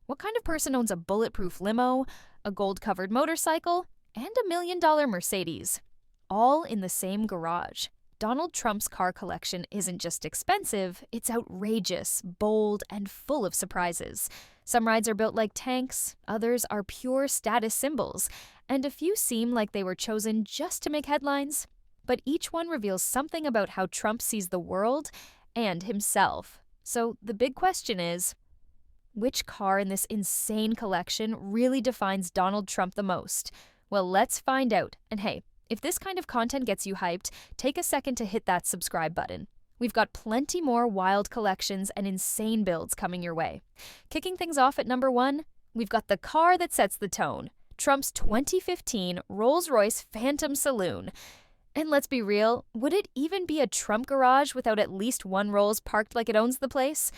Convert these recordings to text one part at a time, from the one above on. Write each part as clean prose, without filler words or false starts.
What kind of person owns a bulletproof limo, a gold-covered motorcycle, and $1 million Mercedes? All in the same garage. Donald Trump's car collection isn't just expensive, it's outrageous, bold, and full of surprises. Some rides are built like tanks, others are pure status symbols, and a few seem like they were chosen just to make headlines. But each one reveals something about how Trump sees the world and himself. So the big question is, which car in this insane collection really defines Donald Trump the most? Well, let's find out. And hey, if this kind of content gets you hyped, take a second to hit that subscribe button. We've got plenty more wild collections and insane builds coming your way. Kicking things off at number 1, we've got the car that sets the tone, Trump's 2015 Rolls-Royce Phantom Saloon. And let's be real, would it even be a Trump garage without at least one Rolls parked like it owns the place?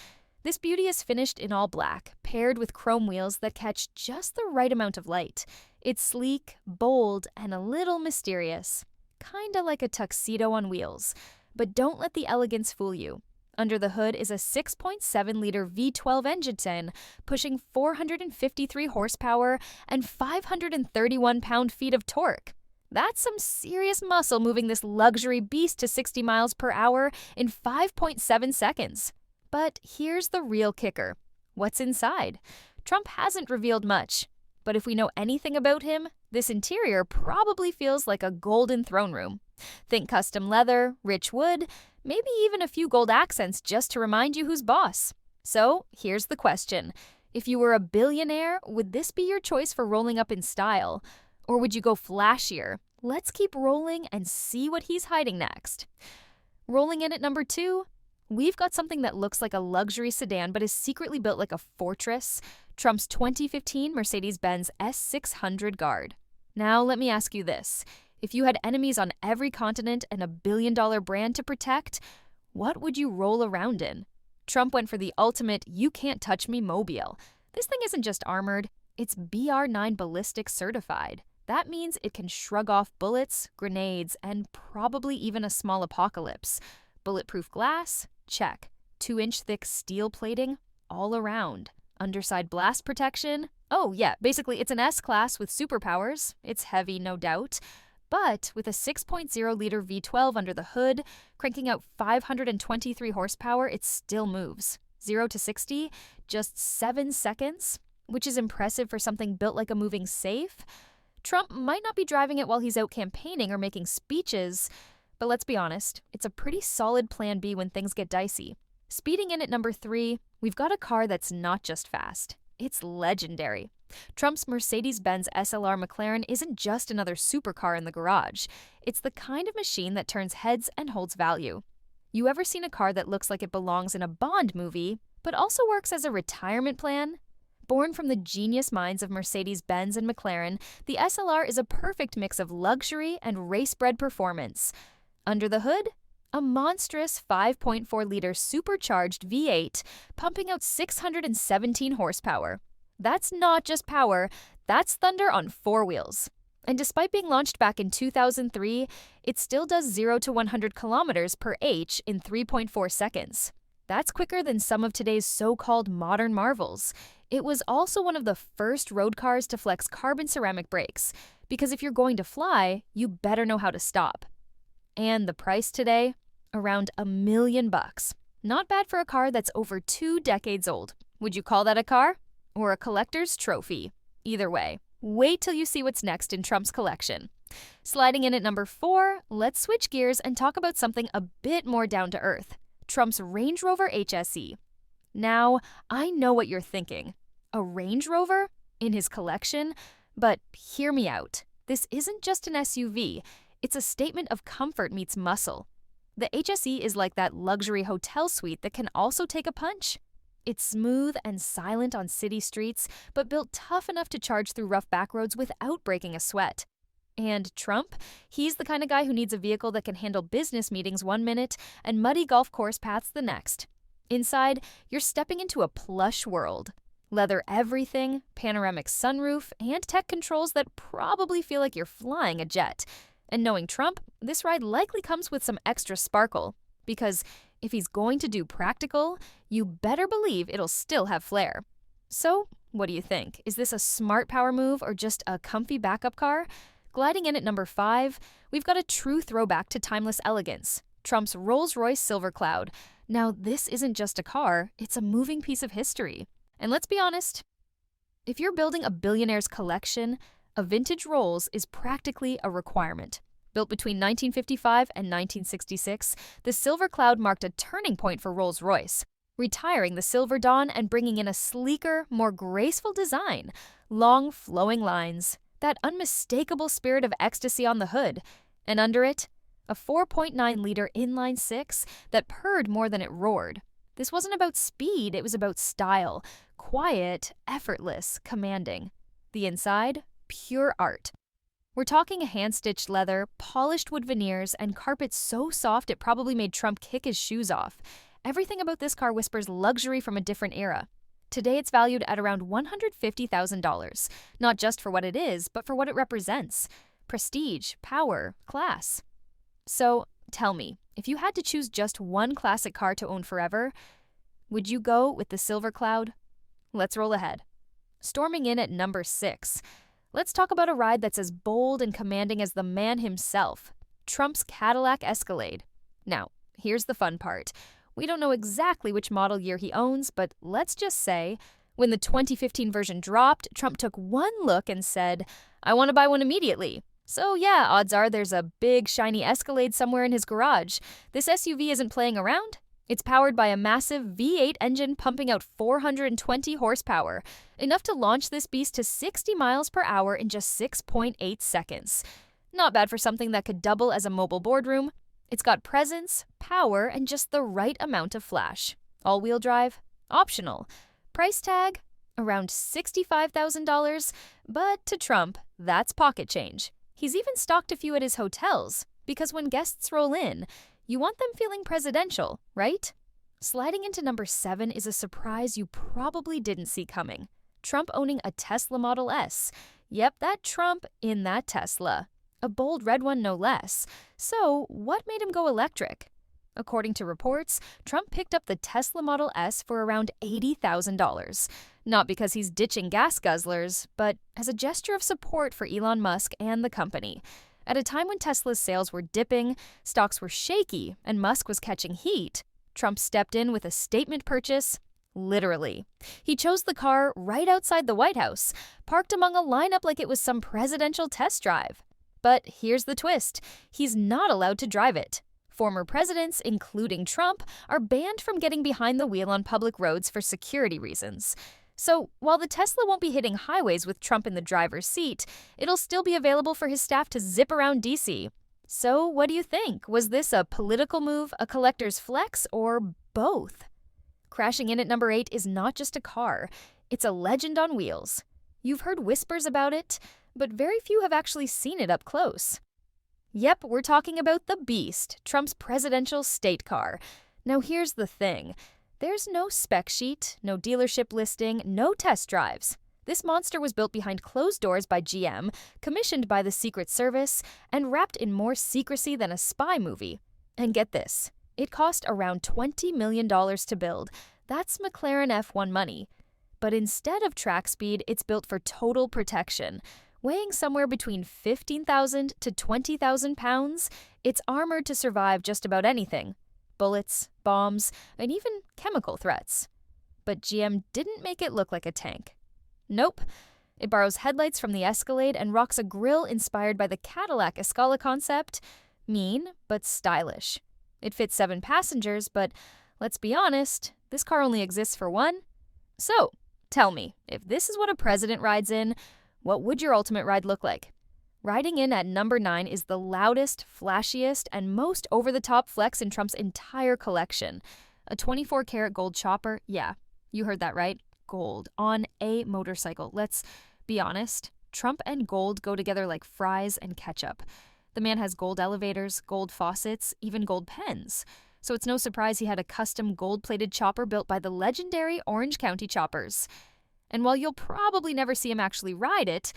This beauty is finished in all black, paired with chrome wheels that catch just the right amount of light. It's sleek, bold, and a little mysterious. Kinda like a tuxedo on wheels. But don't let the elegance fool you. Under the hood is a 6.7-liter V12 engine, pushing 453 horsepower and 531 pound-feet of torque. That's some serious muscle moving this luxury beast to 60 miles per hour in 5.7 seconds. But here's the real kicker. What's inside? Trump hasn't revealed much. But if we know anything about him, this interior probably feels like a golden throne room. Think custom leather, rich wood, maybe even a few gold accents just to remind you who's boss. So here's the question. If you were a billionaire, would this be your choice for rolling up in style? Or would you go flashier? Let's keep rolling and see what he's hiding next. Rolling in at number 2, we've got something that looks like a luxury sedan but is secretly built like a fortress, Trump's 2015 Mercedes-Benz S600 Guard. Now let me ask you this. If you had enemies on every continent and $1 billion brand to protect, what would you roll around in? Trump went for the ultimate you-can't-touch-me mobile. This thing isn't just armored, it's BR9 ballistic certified. That means it can shrug off bullets, grenades, and probably even a small apocalypse. Bulletproof glass? Check. 2-inch thick steel plating? All around. Underside blast protection? Oh yeah, basically it's an S-Class with superpowers. It's heavy, no doubt. But with a 6.0-liter V12 under the hood, cranking out 523 horsepower, it still moves. 0 to 60, just 7 seconds, which is impressive for something built like a moving safe. Trump might not be driving it while he's out campaigning or making speeches, but let's be honest, it's a pretty solid plan B when things get dicey. Speeding in at number 3, we've got a car that's not just fast, it's legendary. Trump's Mercedes-Benz SLR McLaren isn't just another supercar in the garage. It's the kind of machine that turns heads and holds value. You ever seen a car that looks like it belongs in a Bond movie, but also works as a retirement plan? Born from the genius minds of Mercedes-Benz and McLaren, the SLR is a perfect mix of luxury and race-bred performance. Under the hood, a monstrous 5.4-liter supercharged V8 pumping out 617 horsepower. That's not just power, that's thunder on 4 wheels. And despite being launched back in 2003, it still does 0 to 100 kilometers per H in 3.4 seconds. That's quicker than some of today's so-called modern marvels. It was also one of the first road cars to flex carbon ceramic brakes, because if you're going to fly, you better know how to stop. And the price today? Around $1 million. Not bad for a car that's over 2 decades old. Would you call that a car? Or a collector's trophy? Either way, wait till you see what's next in Trump's collection. Sliding in at number 4, let's switch gears and talk about something a bit more down to earth. Trump's Range Rover HSE. Now, I know what you're thinking. A Range Rover? In his collection? But hear me out. This isn't just an SUV. It's a statement of comfort meets muscle. The HSE is like that luxury hotel suite that can also take a punch. It's smooth and silent on city streets, but built tough enough to charge through rough backroads without breaking a sweat. And Trump? He's the kind of guy who needs a vehicle that can handle business meetings one minute and muddy golf course paths the next. Inside, you're stepping into a plush world. Leather everything, panoramic sunroof, and tech controls that probably feel like you're flying a jet. And knowing Trump, this ride likely comes with some extra sparkle. Because if he's going to do practical, you better believe it'll still have flair. So, What do you think? Is this a smart power move or just a comfy backup car? Gliding in at number 5, we've got a true throwback to timeless elegance, Trump's Rolls-Royce Silver Cloud. Now, this isn't just a car, it's a moving piece of history. And let's be honest, if you're building a billionaire's collection, a vintage Rolls is practically a requirement. Built between 1955 and 1966, the Silver Cloud marked a turning point for Rolls-Royce, retiring the Silver Dawn and bringing in a sleeker, more graceful design, long flowing lines, that unmistakable spirit of ecstasy on the hood, and under it, a 4.9-liter inline-six that purred more than it roared. This wasn't about speed, it was about style. Quiet, effortless, commanding. The inside, pure art. We're talking a hand-stitched leather, polished wood veneers, and carpet so soft it probably made Trump kick his shoes off. Everything about this car whispers luxury from a different era. Today it's valued at around $150,000, not just for what it is, but for what it represents. Prestige, power, class. So, tell me, if you had to choose just one classic car to own forever, would you go with the Silver Cloud? Let's roll ahead. Storming in at number 6. Let's talk about a ride that's as bold and commanding as the man himself, Trump's Cadillac Escalade. Now, here's the fun part. We don't know exactly which model year he owns, but let's just say, when the 2015 version dropped, Trump took one look and said, "I want to buy one immediately." So yeah, odds are there's a big, shiny Escalade somewhere in his garage. This SUV isn't playing around. It's powered by a massive V8 engine pumping out 420 horsepower, enough to launch this beast to 60 miles per hour in just 6.8 seconds. Not bad for something that could double as a mobile boardroom. It's got presence, power, and just the right amount of flash. All-wheel drive? Optional. Price tag? Around $65,000, but to Trump, that's pocket change. He's even stocked a few at his hotels, because when guests roll in, you want them feeling presidential, right? Sliding into number 7 is a surprise you probably didn't see coming. Trump owning a Tesla Model S. Yep, that Trump in that Tesla. A bold red one no less. So, what made him go electric? According to reports, Trump picked up the Tesla Model S for around $80,000. Not because he's ditching gas guzzlers, but as a gesture of support for Elon Musk and the company. At a time when Tesla's sales were dipping, stocks were shaky, and Musk was catching heat, Trump stepped in with a statement purchase. Literally. He chose the car right outside the White House, parked among a lineup like it was some presidential test drive. But here's the twist. He's not allowed to drive it. Former presidents, including Trump, are banned from getting behind the wheel on public roads for security reasons. So, while the Tesla won't be hitting highways with Trump in the driver's seat, it'll still be available for his staff to zip around D.C. So, what do you think? Was this a political move, a collector's flex, or both? Crashing in at number 8 is not just a car. It's a legend on wheels. You've heard whispers about it, but very few have actually seen it up close. Yep, we're talking about the Beast, Trump's presidential state car. Now here's the thing. There's no spec sheet, no dealership listing, no test drives. This monster was built behind closed doors by GM, commissioned by the Secret Service, and wrapped in more secrecy than a spy movie. And get this, it cost around $20 million to build. That's McLaren F1 money. But instead of track speed, it's built for total protection. Weighing somewhere between 15,000 to 20,000 pounds, it's armored to survive just about anything. Bullets, bombs, and even chemical threats. But GM didn't make it look like a tank. Nope. It borrows headlights from the Escalade and rocks a grille inspired by the Cadillac Escala concept. Mean, but stylish. It fits 7 passengers, but let's be honest, this car only exists for one. So, tell me, if this is what a president rides in, what would your ultimate ride look like? Riding in at number 9 is the loudest, flashiest, and most over-the-top flex in Trump's entire collection. A 24-karat gold chopper, yeah, you heard that right, gold, on a motorcycle. Let's be honest, Trump and gold go together like fries and ketchup. The man has gold elevators, gold faucets, even gold pens. So it's no surprise he had a custom gold-plated chopper built by the legendary Orange County Choppers. And while you'll probably never see him actually ride it,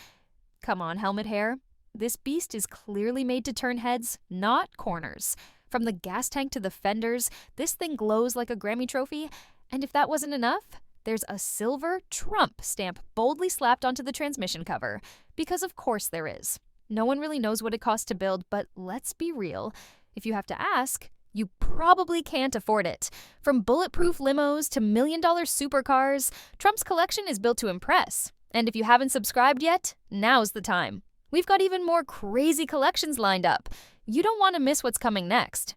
come on, helmet hair, this beast is clearly made to turn heads, not corners. From the gas tank to the fenders, this thing glows like a Grammy trophy. And if that wasn't enough, there's a silver Trump stamp boldly slapped onto the transmission cover. Because of course there is. No one really knows what it costs to build, but let's be real. If you have to ask, you probably can't afford it. From bulletproof limos to million-dollar supercars, Trump's collection is built to impress. And if you haven't subscribed yet, now's the time. We've got even more crazy collections lined up. You don't want to miss what's coming next.